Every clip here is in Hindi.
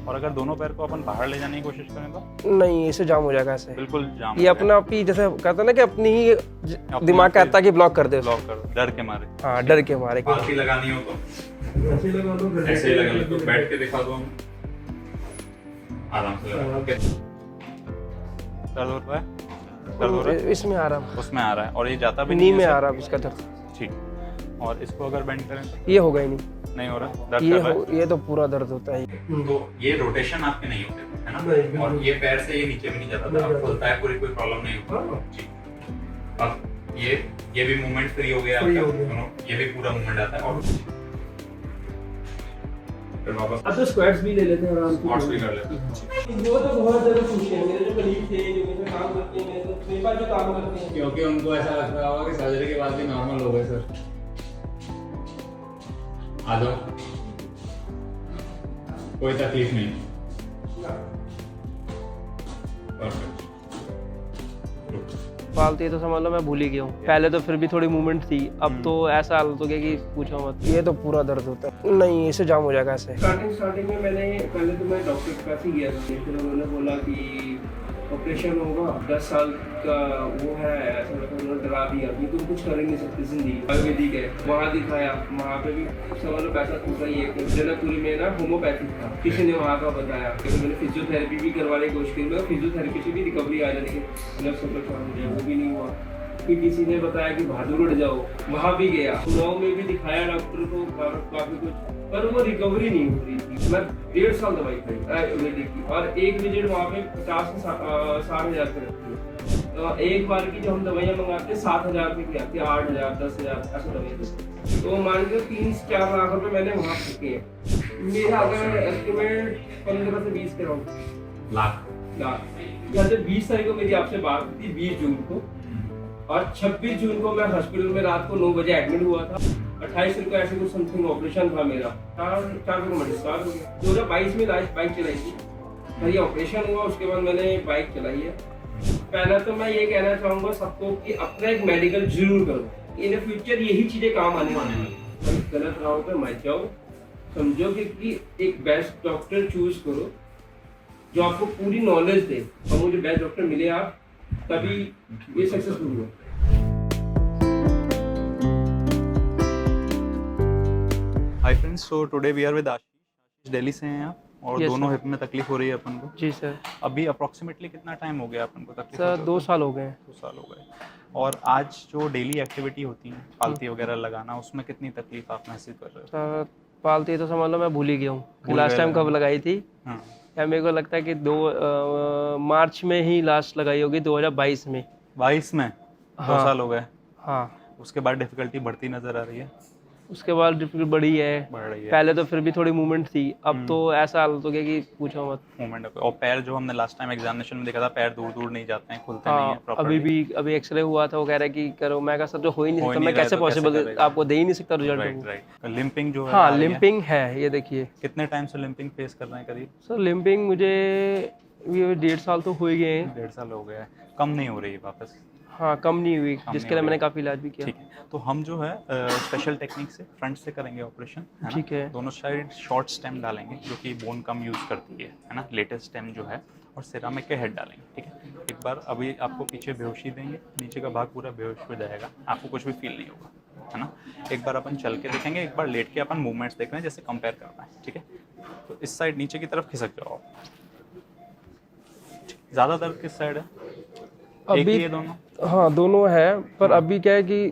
और अगर दोनों पैर को अपन बाहर ले जाने की कोशिश करें तो नहीं, इसे जाम हो जाएगा ऐसे। बिल्कुल जाम ये अपना आप ही जैसे कहते हैं ना कि अपनी ही दिमाग कहता है कि ब्लॉक कर दे उसको। ब्लॉक कर डर के मारे। हाँ, डर के मारे। फांसी लगानी हो तो ऐसे ही लगा लो, तो बैठ के दिखा दो, हम आराम से लगा लो। दर्द हो रहा है? दर्द हो रहा है? इसमें आ रहा, उसमें आ रहा है और ये जाता भी नी नहीं में है आ रहा है इसका दर्द। ठीक। और इसको अगर बेंड करें तो ये होगा ही नहीं, नहीं हो रहा, दर्द कर रहा है। ये तो पूरा दर्द होता है। तो ये रोटेशन आपके नहीं होते है ना, और ये पैर से ये नीचे भी नहीं जाता था, अब खुलता है, पूरी कोई प्रॉब्लम नहीं होता। ठीक। अब ये भी मूवमेंट फ्री हो गया आपका, दोनों ये भी पूरा मूवमेंट आता है। और फिर वापस अब तो स्क्वाट्स भी ले लेते हैं आराम से, स्क्वाट्स भी कर लेते हैं। वो तो बहुत ज्यादा खुश हैं मेरे जो कलीग थे, जो मेरे साथ काम करते हैं, मेरे पास जो काम करते हैं, क्योंकि उनको ऐसा लग रहा होगा कि सर्जरी के बाद भी नॉर्मल हो गए सर। आ जाओ, कोई तकलीफ नहीं। परफेक्ट। पालती है तो समझ लो मैं भूल ही गया हूँ। पहले तो फिर भी थोड़ी मूवमेंट थी, अब तो ऐसा हालत हो गया कि पूछो मत। ये तो पूरा दर्द होता है। नहीं, इसे जाम हो जाएगा ऐसे। स्टार्टिंग में मैंने पहले तो मैं डॉक्टर के पास ही गया था, फिर उन्होंने बोला कि ऑपरेशन होगा, 10 साल का वो है, ऐसा उन्होंने डरा दिया कि तुम कुछ कर ही नहीं सकते जिंदगी। आयुर्वेदिक है, वहाँ दिखाया, वहाँ पे भी समझ लो पैसा फूका ही है। जनकपुरी में ना होम्योपैथिक था, किसी ने वहाँ का बताया। फिर मैंने फिजियोथेरेपी भी करवाने की कोशिश की, फिजियोथेरेपी से भी रिकवरी आ जाती है, वो भी नहीं हुआ। फिर किसी ने बताया कि बहादुर उड़ जाओ, वहाँ भी गया, उन्नाव में भी दिखाया डॉक्टर को काफी कुछ, पर वो रिकवरी नहीं हो रही थी। मैं 1.5 साल दवाई खाई आयुर्वेदिक की, और एक विजिट वहाँ पे 50 से 60 हजार की रहती है। एक बार की जो हम दवाइयाँ मंगाते हैं 7,000 रुपये की आती है, 8,000 10,000 ऐसे दवाइयाँ। तो मान लो 3-4 लाख रुपये मैंने वहाँ फूके हैं। मेरा अगर एस्टिमेट 15 से 20 के राउंड लाख। जैसे 20 तारीख को मेरी आपसे बात हुई थी, 20 जून को, और 26 जून को मैं हॉस्पिटल में रात को 9 बजे एडमिट हुआ था। 28 को ऐसे कुछ समथिंग ऑपरेशन था मेरा, 4 को मैं डिस्चार्ज हो गया। 2022 में लास्ट बाइक चलाई थी, मेरी ऑपरेशन हुआ, उसके बाद मैंने बाइक चलाई है। पहला तो मैं ये कहना चाहूँगा सबको कि अपना एक मेडिकल जरूर करो, इन फ्यूचर यही चीज़ें काम आने वाली। गलत राह पे मत जाओ, समझो कि एक बेस्ट डॉक्टर चूज करो जो आपको पूरी नॉलेज दे, और मुझे बेस्ट डॉक्टर मिले आप, तभी ये सक्सेसफुल हुआ। Hi friends, so today we are with Ashish. Delhi से हैं आप, और Yes, दोनों sir. हिप में तकलीफ हो रही है अपन को। जी सर। अभी अप्रोक्सीमेटली कितना टाइम हो गया अपन को तकलीफ सर 2 साल हो गए हैं। 2 साल हो गए। और आज जो डेली एक्टिविटी होती है, पालती वगैरह लगाना, उसमें कितनी तकलीफ आप महसूस कर रहे हो? सर पालती है तो समझ लो मैं भूल ही गया हूँ कि भूल लास्ट गए टाइम कब लगाई थी। हाँ, या मेरे को लगता है कि मार्च में ही लास्ट लगाई होगी, 2022 में। 22 में 2 हाँ। साल हो गए। हाँ, उसके बाद डिफिकल्टी बढ़ती नजर आ रही है, उसके बाद डिफिकल्टी बढ़ी है। बढ़ रही है पहले तो फिर भी थोड़ी मूवमेंट थी, अब तो ऐसा हालत हो गया कि पूछो मत। मूवमेंट। और पैर जो हमने लास्ट टाइम एग्जामिनेशन में देखा था, पैर दूर दूर नहीं जाते हैं, खुलते नहीं है हाँ, प्रॉपर्ली। अभी एक्सरे हुआ था, वो कह रहा है कि करो। मैं कहा सर जो हो ही नहीं हो ही सकता, नहीं मैं रहा कैसे तो कैसे पॉसिबल करेगा? आपको दे ही नहीं सकता राइट रिजल्ट। राइट। लिंपिंग जो है हाँ, आ रही है। लिम्पिंग है, ये देखिए। कितने टाइम से लिंपिंग फेस कर रहे हैं करीब? सर लिम्पिंग मुझे ये 1.5 साल तो हो ही गए हैं। 1.5 साल हो गया है। कम नहीं हो रही है वापस? हाँ, कम नहीं हुई, नहीं जिसके हो लिए रही। मैंने काफ़ी इलाज भी किया। ठीक है, तो हम जो है स्पेशल टेक्निक से फ्रंट से करेंगे ऑपरेशन, है ना? ठीक है। दोनों साइड शॉर्ट स्टेम डालेंगे, जो कि बोन कम यूज़ करती है ना, लेटेस्ट स्टेम जो है, और सिरामिक के हेड डालेंगे। ठीक है, एक बार अभी आपको पीछे बेहोशी देंगे, नीचे का भाग पूरा बेहोश हो जाएगा, आपको कुछ भी फील नहीं होगा, है ना। एक बार अपन चल के देखेंगे, एक बार लेट के अपन मूवमेंट्स देख रहे हैं, जैसे कंपेयर करना है। ठीक है, तो इस साइड नीचे की तरफ खिसक जाओ आप। ज़्यादा दर्द किस साइड है? एक ही है दोनों? हाँ, दोनों है, पर अभी क्या है कि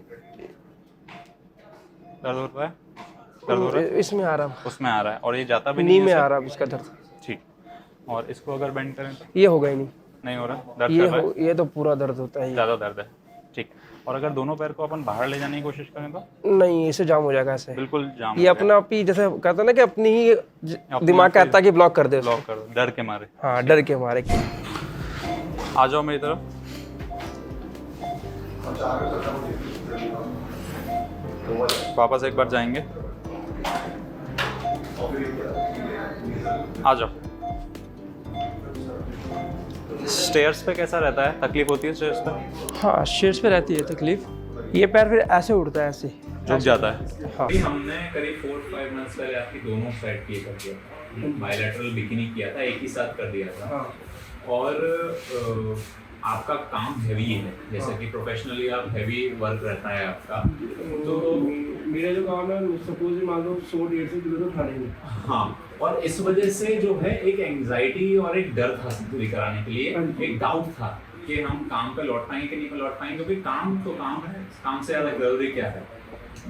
दर्द हो रहा है? दर्द हो रहा है? इसमें आ रहा, उसमें आ रहा है, और ये जाता भी नी नहीं में है आ रहा है इसका दर्द। ठीक। और इसको अगर बेंड करें तो ये होगा ही नहीं, नहीं हो रहा, दर्द कर रहा है, ये तो पूरा दर्द होता है। ज़्यादा दर्द है। ठीक। और अगर दोनों पैर को अपन बाहर ले जाने की कोशिश करें तो नहीं, इसे जाम हो जाएगा ऐसे। बिल्कुल जाम ये अपना आप ही जैसे कहते हैं ना कि अपनी ही दिमाग कहता है कि ब्लॉक कर दे उसको। ब्लॉक कर दो, डर के मारे। हाँ, डर के मारे। आ जाओ मेरी तरफ। वापस एक बार जाएंगे, आ जाओ। स्टेयर्स पे कैसा रहता है, तकलीफ होती है स्टेयर्स पे? हाँ, शीर्ष पे रहती है तकलीफ। ये पैर फिर ऐसे उड़ता है, ऐसे झुक जाता है। हाँ। हमने करीब 4-5 मिनट्स पहले आपकी दोनों साइड की कर दिया, बायलैटरल बिकिनी किया था, एक ही साथ कर दिया था। हाँ और आपका काम हैवी है, जैसे कि प्रोफेशनली आप हैवी वर्क रहता है आपका, तो मेरा जो काम है सपोज मान लो 100-150 किलो तो उठाने में। हाँ, और इस वजह से जो है एक एंजाइटी और एक डर था सर्जरी कराने के लिए, एक डाउट था कि हम काम पे लौट पाएंगे कि नहीं लौट पाएंगे, क्योंकि काम तो काम है, काम से ज़्यादा जरूरी क्या है।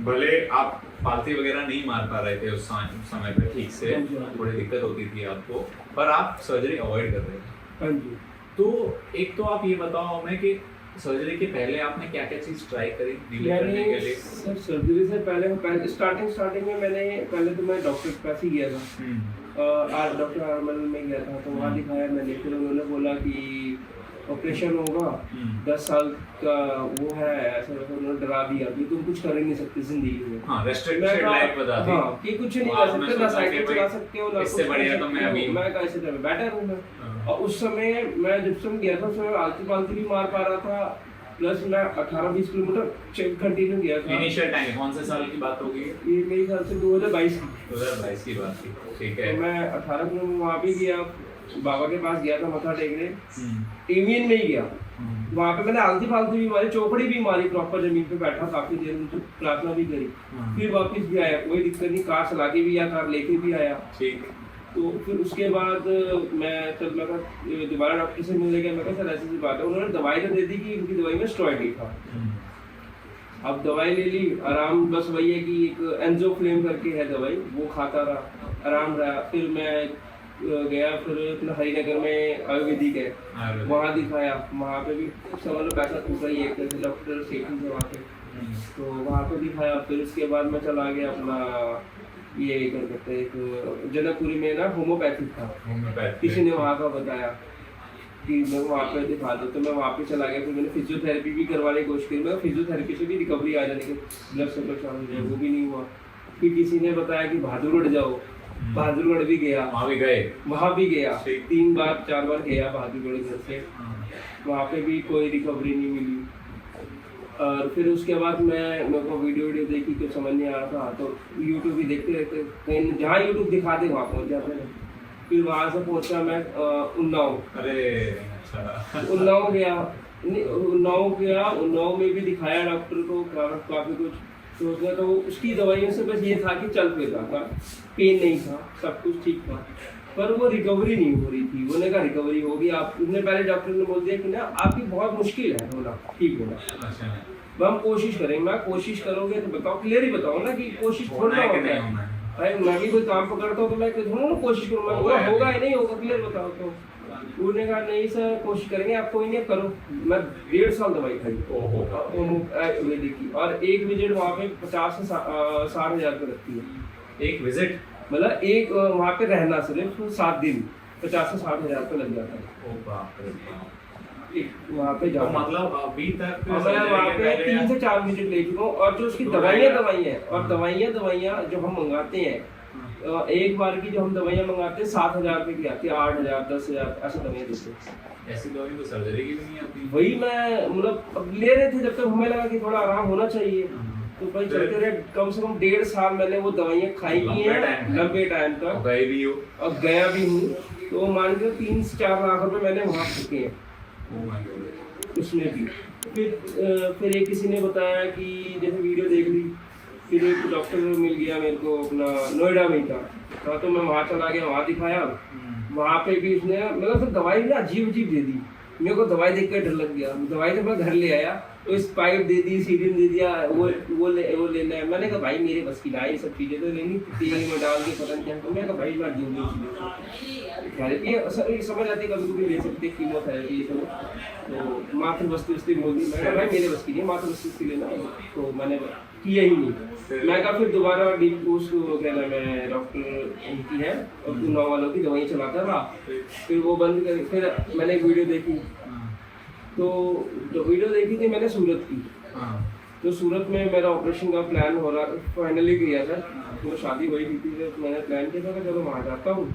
भले आप पालती वगैरह नहीं मार पा रहे थे उस समय पे ठीक से, थोड़ी दिक्कत होती थी आपको, पर आप सर्जरी अवॉइड कर रहे थे। हाँ जी। तो एक तो आप ये बताओ हमें कि सर्जरी के पहले आपने क्या क्या चीज़ ट्राई करी डिले करने के लिए? सर सर्जरी से पहले स्टार्टिंग में मैंने पहले तो मैं डॉक्टर के पास ही गया था। आज डॉक्टर आर्मल में गया था, तो वहाँ दिखाया मैंने, फिर उन्होंने बोला कि ऑपरेशन होगा, 10 साल का वो है, ऐसा उन्होंने डरा दिया कि तुम कुछ कर ही नहीं सकते जिंदगी में। हाँ, रेस्ट्रिक्टेड लाइफ बता दी। हाँ, कि कुछ नहीं कर सकते, ना साइकिल चला सकते हो, ना इससे बढ़िया तो मैं अभी कैसे बेटर हूँ मैं। और उस समय मैं जब से गया था उस समय आलती पालती भी मार पा रहा था, प्लस मैं 18-20 किलोमीटर कंटिन्यू गया था। इनिशियल टाइम कौन से साल की बात होगी? ये मेरे ख्याल से 2022 की बात थी, ठीक तो है। मैं 18 किलोमीटर वहाँ भी गया, बाबा के पास गया था मथा टेकने, टीवीएन में ही गया। वहाँ पे मैंने आलती फालती भी मारी, चौपड़ी भी मारी, प्रॉपर जमीन पे बैठा काफी देर, उनसे प्रार्थना भी करी, फिर वापस भी आया, कोई दिक्कत नहीं, कार चला के भी आया, कार लेके भी आया। ठीक। तो फिर उसके बाद मैं चल लगा दोबारा डॉक्टर से मिलने गया, मैं कहा सर ऐसी बात है, उन्होंने दवाई तो दे दी कि उनकी दवाई में स्टेरॉइड ही था। अब दवाई ले ली, आराम, बस वही है कि एक एंजोफ्लेम करके है दवाई, वो खाता रहा, आराम रहा। फिर मैं गया, फिर अपना हरिनगर में आयुर्वेदिक है, वहाँ दिखाया, वहाँ पे भी समझ लो पैसा टूटा ही, एक डॉक्टर सेठी थे वहाँ पे, तो वहाँ पे दिखाया। फिर उसके बाद मैं चला गया अपना ये क्या कहते हैं, एक जनकपुरी में ना होम्योपैथिक था, किसी ने वहाँ का बताया कि मैं वहाँ पे दिखा दो, तो मैं वहाँ पे चला गया। फिर मैंने फिजियोथेरेपी भी करवाने की कोशिश की, मैं फिजियोथेरेपी से भी रिकवरी आ जाने के ब्लड सर्कुलेशन हो जाए, वो भी नहीं हुआ। फिर किसी ने बताया कि बहादुरगढ़ जाओ, बहादुरगढ़ भी गया, वहाँ भी गया 3-4 बार गया बहादुरगढ़ घर से, वहाँ पे भी कोई रिकवरी नहीं मिली। और फिर उसके बाद मेरे को वीडियो देखी, कुछ समझ नहीं आ रहा था, तो यूट्यूब भी देखते रहते, कहीं जहाँ यूट्यूब दिखा दे वहाँ पहुँच जाते हैं। फिर वहाँ से पहुँचा मैं उन्नाव। अरे अच्छा। उन्नाव गया, उन्नाव में भी दिखाया डॉक्टर को, काफ़ी कुछ, तो उसने तो उसकी दवाइयों से बस ये था कि चल फिर रहा था, पेन नहीं था, सब कुछ ठीक था, पर वो रिकवरी नहीं हो रही थी। उन्होंने कहा रिकवरी होगी, आपने पहले डॉक्टर ने बोल दिया कि ना आपकी बहुत मुश्किल है होना ठीक होना। अच्छा। हम कोशिश करेंगे, मैं कोशिश करोगे तो बताओ, क्लियर ही बताओ ना कि कोशिश थोड़ा होता है। भाई मैं भी कोई काम पकड़ता हूँ तो मैं थोड़ा ना कोशिश करूँगा, होगा ही नहीं होगा, क्लियर बताओ। तो उन्होंने कहा नहीं सर कोशिश करेंगे, आप कोई नहीं करो। मैं 1.5 साल दवाई खाई आयुर्वेदिक की, और एक विजिट वहाँ पे 50 से 60 हज़ार रुपये लगती है। एक विजिट मतलब एक वहाँ पे रहना सिर्फ 7 दिन 50 से 60 हज़ार रुपये लग जाता है वहाँ पे जाओ। मतलब अभी तक मैं वहाँ पे 3 से 4 विजिट ले चुका हूँ, और जो उसकी दवाइयाँ जो हम मंगाते हैं, एक बार की जो हम दवाइयाँ मंगाते हैं 7,000 रुपये की आती है, 8,000 10,000 ऐसी दवाइयाँ देते हैं। ऐसी दवाई तो सर्जरी की भी नहीं आती। वही मैं मतलब अब ले रहे थे, जब तक हमें लगा कि थोड़ा आराम होना चाहिए, तो भाई चलते रहे। कम से कम 1.5 साल मैंने वो दवाइयाँ खाई की हैं, लंबे टाइम तक गए भी हो और गया भी हूँ। तो मान के 3 से 4 लाख रुपए मैंने वहाँ चुके हैं उसमें भी। फिर एक किसी ने बताया कि जैसे वीडियो देख ली, फिर एक डॉक्टर मिल गया मेरे को अपना नोएडा में था, तो मैं वहाँ चला गया, वहाँ दिखाया। वहाँ पे भी उसने मतलब फिर दवाई ना अजीब दे दी, मेरे को दवाई देख कर डर लग गया। दवाई तो मैं घर ले आया, तो इस पाइप दे दी, सीरीन दे दिया, वो लेना है। मैंने कहा भाई मेरे बस की ना ये सब चीज़ें तो लेनी, तेल में डाल के पता नहीं क्या। तो मैं कहा भाई मैं ये समझ आती कभी कभी ले सकते कीमोथेरेपी ये सब। तो मातृ वस्तु बोल दी, मैं भाई मेरे बस की नहीं, मातृ वस्तु लेना। तो मैंने किया ही नहीं। मैं कहा फिर दोबारा उसको क्या नाम है डॉक्टर उनकी है और उन्नाव वालों की दवाई चलाता रहा, फिर वो बंद कर। फिर मैंने एक वीडियो देखी, तो जो वीडियो देखी थी मैंने सूरत की, तो सूरत में मेरा ऑपरेशन का प्लान हो रहा, फाइनली किया था। तो शादी वही थी, तो मैंने प्लान किया था कि चलो वहाँ जाता हूँ।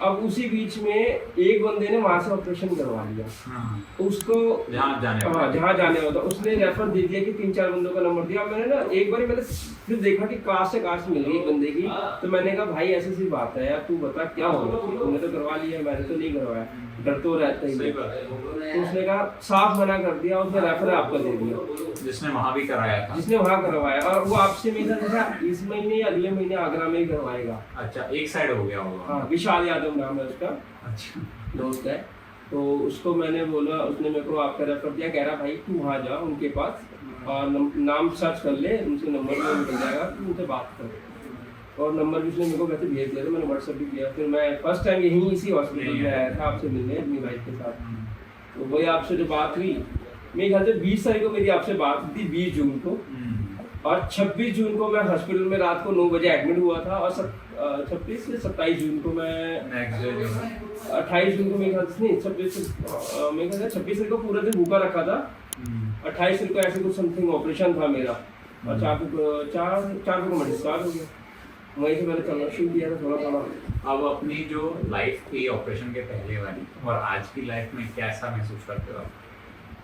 अब उसी बीच में एक बंदे ने वहां से ऑपरेशन करवा लिया, हाँ, उसको जहाँ जाने हाँ वाला। जहाँ जाने होता उसने रेफर दे दिया कि 3-4 बंदों का नंबर दिया। मैंने ना एक बार मैंने फिर देखा कि कास्ट से कास्ट मिल गई एक बंदे की, तो मैंने कहा भाई ऐसी सी बात है यार, तू बता क्या होगा, तूने तो करवा लिया, मैंने तो नहीं करवाया, डर तो रहता ही सही है। बात है। तो उसने कहा साफ मना कर दिया, उसने रेफर आपको दे दिया जिसने वहां भी कराया था। जिसने वहाँ करवाया, और वो आपसे मेरा जैसा इस महीने या अगले महीने आगरा में ही करवाएगा। अच्छा, एक साइड हो गया होगा। हाँ, विशाल यादव नाम है उसका, अच्छा, दोस्त है। तो उसको मैंने बोला, उसने मेरे को आपका रेफर दिया, कह रहा भाई तू वहाँ जा उनके पास और नाम सर्च कर ले, उनसे नंबर भी मिल जाएगा, तू उनसे बात कर। और नंबर भी उसने मेरे को वैसे भेज दिया था, मैंने व्हाट्सएप भी किया। फिर मैं फर्स्ट टाइम यहीं इसी हॉस्पिटल में आया था आपसे मिलने अपनी वाइफ के साथ। तो वही आपसे जो बात हुई, मेरे ख्याल से 20 तारीख को मेरी आपसे बात हुई थी, 20 जून को, और 26 जून को मैं हॉस्पिटल में रात को 9 बजे एडमिट हुआ था, और 26 से 27 जून को मैं नेक्स्ट डे जो है 28 जून को मेरे ख्याल से नहीं 26 मेरे ख्याल से 26 तारीख को पूरा दिन भूखा रखा था। 28 तारीख को ऐसे कुछ समथिंग ऑपरेशन था मेरा, और 4 को मैं डिस्चार्ज हो गया। वहीं से मैंने चलना शुरू किया था थोड़ा थोड़ा। अब अपनी जो लाइफ थी ऑपरेशन के पहले वाली और आज की लाइफ में कैसा महसूस करते हो आप?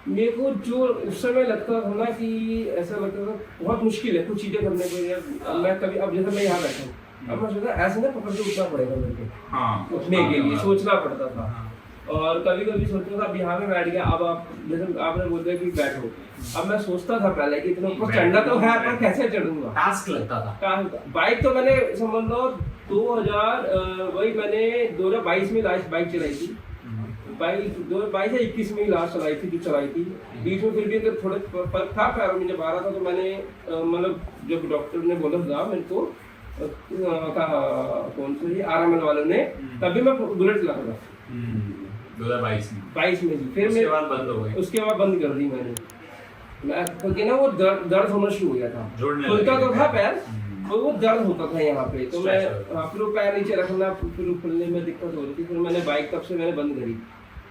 मेरे को जो उस समय लगता था ना कि ऐसा लगता था बहुत मुश्किल है कुछ चीज़ें करने को यार। मैं कभी अब जैसे मैं यहाँ बैठा हूँ, अब मैं सोचा ऐसे ना पकड़ के उठना पड़ेगा मेरे को, हाँ, उठने के लिए सोचना पड़ता था। हाँ, और कभी कभी सोचता था अब यहाँ पे बैठ गया, अब आप जैसे आपने बोल दिया कि बैठो, अब मैं सोचता था पहले कि इतना ऊपर चढ़ना तो है पर कैसे चढ़ूंगा, टास्क लगता था। बाइक तो मैंने समझ लो 2022 में लास्ट बाइक चलाई थी, बाइक 2022 या 21 में ही लास्ट चलाई थी जो चलाई थी। बीच में फिर भी अगर थोड़ा फर्क था पैरों में, जब आ रहा था तो मैंने मतलब जब डॉक्टर ने बोला था मेरे को कहा कौन से RML वालों ने, तभी मैं बुलेट चला था 2022 में। ही। फिर उसके बाद बंद हो गई। उसके बाद बंद कर दी मैंने, मैं क्योंकि ना वो दर्द होना शुरू हो गया था, जुड़ने खुलता लगे। तो था पैर, तो वो दर्द होता था यहाँ पे, तो मैं Stretch हाँ, फिर वो पैर नीचे रखना, फिर खुलने में दिक्कत हो रही थी। फिर मैंने बाइक तब से मैंने बंद करी।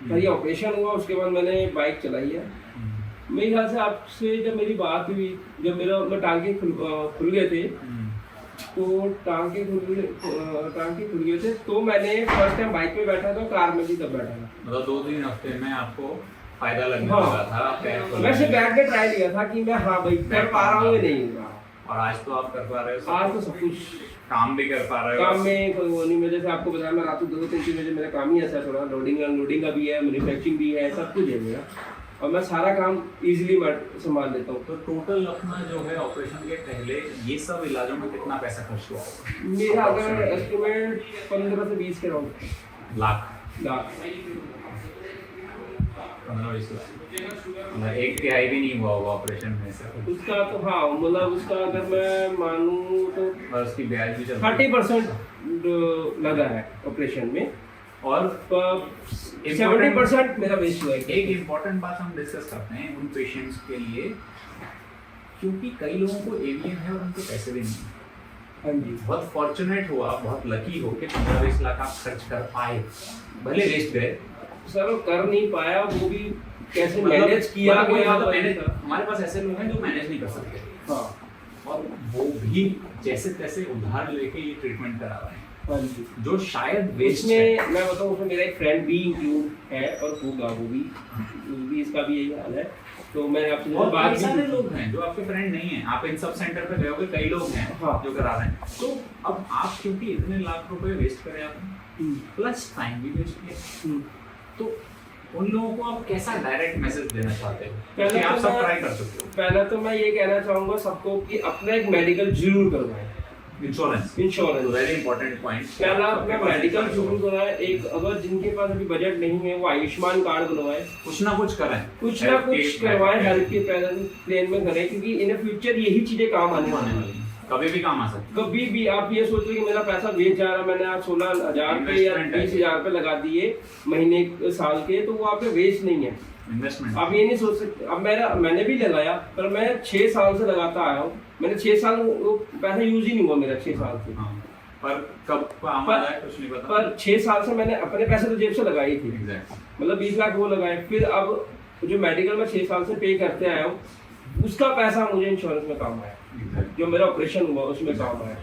फिर ये ऑपरेशन हुआ, उसके बाद मैंने बाइक चलाई है। मेरे ख्याल से आपसे जब मेरी बात हुई, जब मैं टांगे खुल गए थे, तो टांगे खुल गए थे, तो मैंने फर्स्ट टाइम बाइक में बैठा था, कार में भी तब बैठा था। मतलब 2-3 हफ्ते में आपको फायदा लगने हाँ। लगा था पैर को मैं सिर्फ लगने बैठ के ट्राई लिया था कि मैं हाँ भाई कर पा रहा हूँ या नहीं। और आज तो आप कर पा रहे हो, आज तो सब कुछ काम भी कर पा रहे हो। काम में कोई वो नहीं, मैं जैसे आपको बताया मैं रात को 2-3 बजे मेरा काम ही ऐसा है, थोड़ा लोडिंग अनलोडिंग का भी है, मैन्युफैक्चरिंग भी है, सब कुछ है मेरा, और मैं सारा काम इजीली संभाल लेता हूँ। तो टोटल अपना जो है ऑपरेशन के पहले ये सब इलाजों में कितना पैसा खर्च हुआ होगा? मेरा अगर एस्टिमेट 15 से 20 के राउंड लाख। 15-20 लाख। मतलब 1/3 भी नहीं हुआ होगा ऑपरेशन में से। उसका तो हाँ मतलब उसका अगर मैं मानूँ तो और उसकी ब्याज भी चलती है। 30% लगा है ऑपरेशन में, और 70% मेरा वेस्ट हुआ है। एक इम्पोर्टेंट बात हम डिस्कस करते हैं उन पेशेंट्स के लिए, क्योंकि कई लोगों को एवियन है और उनको पैसे भी नहीं है। हाँ जी, बहुत फॉर्चुनेट हुआ, बहुत लकी हो कि 15-20 लाख आप खर्च कर पाए, भले वेस्ट गए। सर वो कर नहीं पाया, वो भी कैसे मतलब- मैनेज किया मतलब गया मतलब मैनेज। हमारे पास ऐसे लोग हैं जो मैनेज नहीं कर सकते, हाँ और वो भी जैसे तैसे उधार लेके ये ट्रीटमेंट करा रहे हैं, हाँ जी। जो शायद वेस्ट है। इसमें मैं बताऊँ, उसमें मेरा एक फ्रेंड भी इंक्लूड है और होगा, वो भी इसका भी यही हाल है। तो मैंने आपसे और बात कई भी सारे की। लोग हैं जो आपके फ्रेंड नहीं है, आप इन सब सेंटर पे गए होगे, कई लोग हैं हाँ। जो करा रहे हैं। तो अब आप क्योंकि इतने लाख रुपए वेस्ट करे आपने, हम्म, प्लस टाइम भी वेस्ट किया, हम्म। तो उन लोगों को आप कैसा डायरेक्ट मैसेज देना चाहते हो? पहले क्योंकि आप तो सब मैं- ट्राई कर सकते हो। पहले तो मैं ये कहना चाहूँगा सबको कि अपना एक मेडिकल जरूर करवाएं, insurance insurance. Very important point. पहला अपना मेडिकल जरूर कराएं। एक अगर जिनके पास अभी बजट नहीं है वो आयुष्मान कार्ड बनवाएं, कुछ ना कुछ करें, कुछ ना कुछ करवाएं, हेल्थ के प्लान में करें, क्योंकि इन फ्यूचर यही चीजें काम आने वाली हैं। कभी भी काम आ सकती कभी भी आप ये सोच रहे कि मेरा पैसा वेस्ट जा रहा, मैंने आज 16,000 पे या Investment है। 20,000 पे लगा दिए महीने साल के, तो वो आपके वेस्ट नहीं है। इन्वेस्टमेंट। आप ये नहीं सोच सकते। अब मैंने भी लगाया, पर मैं 6 साल से लगाता आया हूँ, मैंने 6 साल वो पैसा यूज ही नहीं हुआ मेरा 6 साल से। हाँ, पर कब काम आ जाए कुछ नहीं पता। पर 6 साल से मैंने अपने पैसे तो जेब से लगाए थे, एग्जैक्टली। मतलब 20 लाख वो लगाए। फिर अब जो मेडिकल में 6 साल से पे करते आया हूँ, उसका पैसा मुझे इंश्योरेंस में काम आया, जो मेरा ऑपरेशन हुआ उसमें काम आया।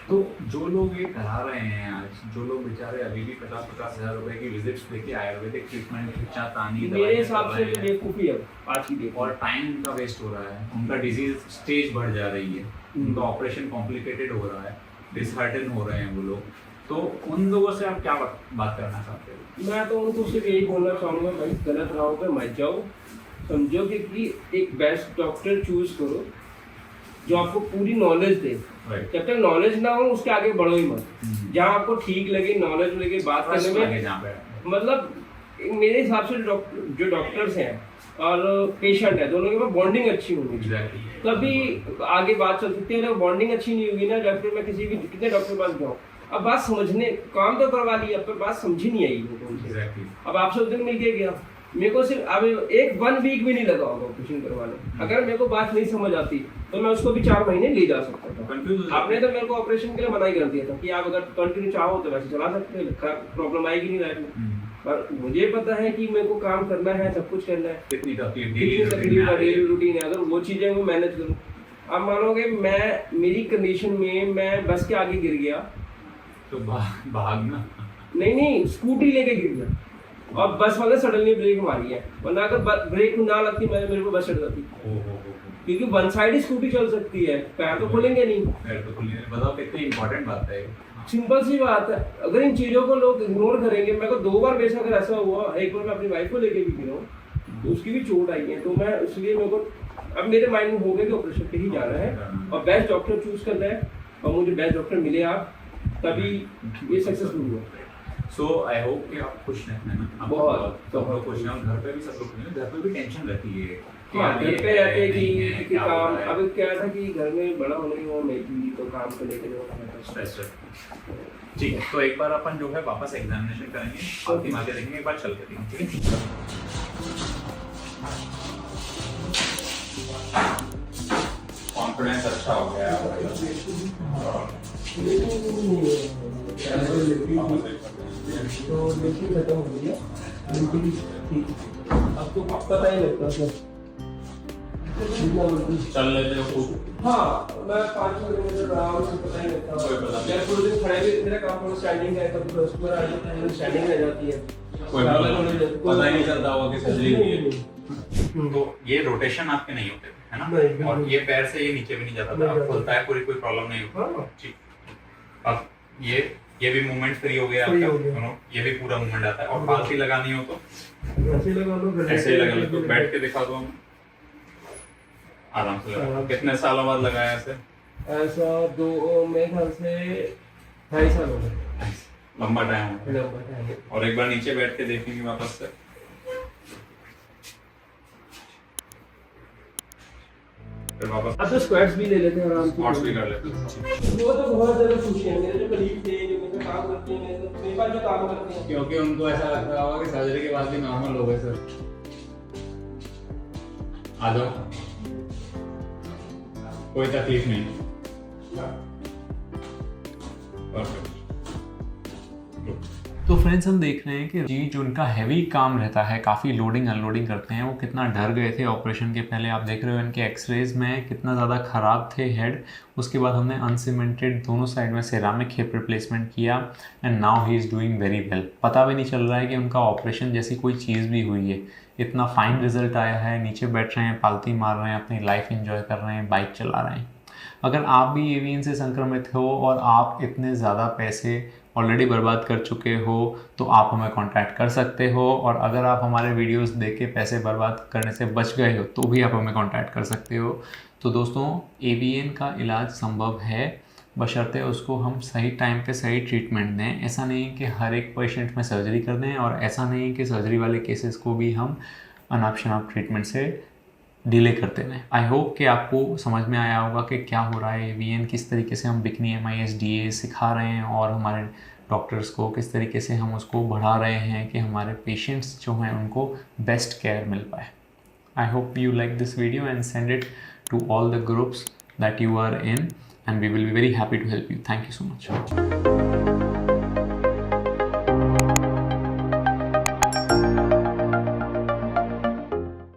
तो जो लोग ये करा रहे हैं आज, जो लोग बेचारे अभी भी 50-50 हज़ार रुपए की विजिट्स लेके आयुर्वेदिक ट्रीटमेंट खिंचातानी मेरे हिसाब से तो बेवकूफ़ी है आज की डेट और टाइम उनका वेस्ट हो रहा है, उनका डिजीज स्टेज बढ़ जा रही है, उनका ऑपरेशन कॉम्प्लिकेटेड हो रहा है, डिसहार्टन हो रहे हैं वो लोग। तो उन लोगों से आप क्या बात करना चाहते हो? मैं तो उनको सिर्फ यही बोलना चाहूँगा, भाई गलत राह पे मत जाओ, समझो कि एक बेस्ट डॉक्टर चूज करो जो आपको पूरी नॉलेज दे। जब तक नॉलेज ना हो उसके आगे बढ़ो ही मत। जहाँ आपको ठीक लगे, नॉलेज लगे बात करने में, मतलब मेरे हिसाब से जो डॉक्टर्स हैं और पेशेंट है, दोनों के पास बॉन्डिंग अच्छी होनी चाहिए, तभी आगे बात चल सकती है। अगर बॉन्डिंग अच्छी नहीं होगी ना, डॉक्टर में किसी भी कितने डॉक्टर के पास जाओ, अब बात समझने, काम तो करवा ली, अब तो बात समझी नहीं आई लोगों से। अब आपसे उस दिन मिल के गया, मेरे को सिर्फ अब एक 1 वीक भी नहीं लगा होगा ऑपरेशन करवाने। अगर मेरे को बात नहीं समझ आती तो मैं उसको भी 4 महीने ले जा सकता था। आपने तो मेरे को ऑपरेशन के लिए मना ही कर दिया था कि आप अगर कंटिन्यू चाहो तो वैसे चला सकते हैं, प्रॉब्लम आएगी नहीं लाइफ में। पर मुझे पता है कि मेरे को काम करना है, सब कुछ करना है, कितनी डेली रूटीन है, अगर वो चीजें मैं मैनेज करूँ। अब मानोगे मेरी कंडीशन में मैं बस के आगे गिर गया तो भागना नहीं, स्कूटी लेके गिर गया और बस वाले सडनली ब्रेक मारी है, वरना अगर ब्रेक ना लगती मेरे को बस चढ़ जाती। क्योंकि वन साइड ही स्कूटी चल सकती है, पैर तो खुलेंगे नहीं। बताओ कितनी इंपॉर्टेंट बात है। सिंपल सी बात है, अगर इन चीजों को लोग इग्नोर करेंगे। मेरे को 2 बार बेशक अगर ऐसा हुआ, एक बार मैं अपनी वाइफ को लेके भी गिरा हूँ तो उसकी भी चोट आई है, तो मैं इसलिए मेरे को अब मेरे माइंड में हो गया कि ऑपरेशन पे ही जाना है और बेस्ट डॉक्टर चूज करना है, और मुझे बेस्ट डॉक्टर मिले आप, तभी ये सक्सेसफुल हुआ। सो आई होप कि आप खुश हैं, है ना? आप बहुत सब लोग खुश हैं और घर पे भी सब लोग खुश हैं। घर पे भी टेंशन रहती है घर पे रहते कि काम, अब क्या था कि घर में बड़ा होने की वो नहीं थी, तो काम को लेकर स्ट्रेस। ठीक है, तो एक बार अपन जो है वापस एग्जामिनेशन करेंगे, बाकी आगे देखेंगे, एक बार चल के देखेंगे, ठीक है? कॉन्फिडेंस अच्छा हो गया तो देखिए खत्म हो गया, अब तो पता ही लगता सर चल लेते हो। हाँ, मैं 5 किलोमीटर आराम से पता ही लगता है। यार पूरे दिन खड़े भी, मेरा काम थोड़ा स्टैंडिंग है, कभी कस्टमर आ जाता है स्टैंडिंग रह जाती है, पता ही नहीं चलता होगा कि सर्जरी हुई है। तो ये रोटेशन आपके नहीं होते है ना, और ये पैर से ये नीचे भी नहीं जाता था, अब खुलता है, पूरी कोई प्रॉब्लम नहीं होती। ठीक, अब ये भी मूवमेंट फ्री हो गया आपका, ये भी पूरा मूवमेंट आता है। और फालसी लगानी हो तो ऐसे लगा लो, ऐसे ही लगा लो। तो बैठ के दिखा दो हम, आराम से लगा। कितने सालों बाद लगाया ऐसे? ऐसा 2 मेरे ख्याल से 2.5 साल हो गए, लंबा टाइम हो गया। लंबा टाइम। और एक बार नीचे बैठ के देखेंगे वापस से, फिर वापस अब तो स्क्वाट्स भी ले लेते हैं आराम से, स्क्वाट्स भी कर लेते हैं। वो तो बहुत ज्यादा खुश हैं मेरे जो कलीग थे, जो मेरे काम करते हैं, मेरे पास जो काम करते हैं, क्योंकि उनको ऐसा लग रहा होगा कि सर्जरी के बाद भी नॉर्मल हो गए सर। आ जाओ, कोई तकलीफ नहीं। परफेक्ट। तो फ्रेंड्स हम देख रहे हैं कि जी जो उनका हैवी काम रहता है, काफ़ी लोडिंग अनलोडिंग करते हैं, वो कितना डर गए थे ऑपरेशन के पहले। आप देख रहे हो इनके एक्सरेज में कितना ज़्यादा ख़राब थे हेड। उसके बाद हमने अनसीमेंटेड दोनों साइड में सेरामिक हिप रिप्लेसमेंट किया and now he is doing very well. पता भी नहीं चल रहा है कि उनका ऑपरेशन जैसी कोई चीज़ भी हुई है। इतना फाइन रिजल्ट आया है, नीचे बैठ रहे हैं, पालती मार रहे हैं, अपनी लाइफ एंजॉय कर रहे हैं, बाइक चला रहे हैं। अगर आप भी एवीएन से संक्रमित हो और आप इतने ज़्यादा पैसे ऑलरेडी बर्बाद कर चुके हो तो आप हमें कांटेक्ट कर सकते हो। और अगर आप हमारे वीडियोस देख के पैसे बर्बाद करने से बच गए हो तो भी आप हमें कांटेक्ट कर सकते हो। तो दोस्तों, एवीएन का इलाज संभव है, बशर्ते उसको हम सही टाइम पे सही ट्रीटमेंट दें। ऐसा नहीं है कि हर एक पेशेंट में सर्जरी कर दें, और ऐसा नहीं है कि सर्जरी वाले केसेस को भी हम अनाप शनाप ट्रीटमेंट से डिले करते रहें। आई होप कि आपको समझ में आया होगा कि क्या हो रहा है एवीएन, किस तरीके से हम बिकनी MIS DA सिखा रहे हैं और हमारे डॉक्टर्स को किस तरीके से हम उसको बढ़ा रहे हैं कि हमारे पेशेंट्स जो हैं उनको बेस्ट केयर मिल पाए। I hope you like this video and send it to all the groups that you are in, and we will be very happy to help you. Thank you so much.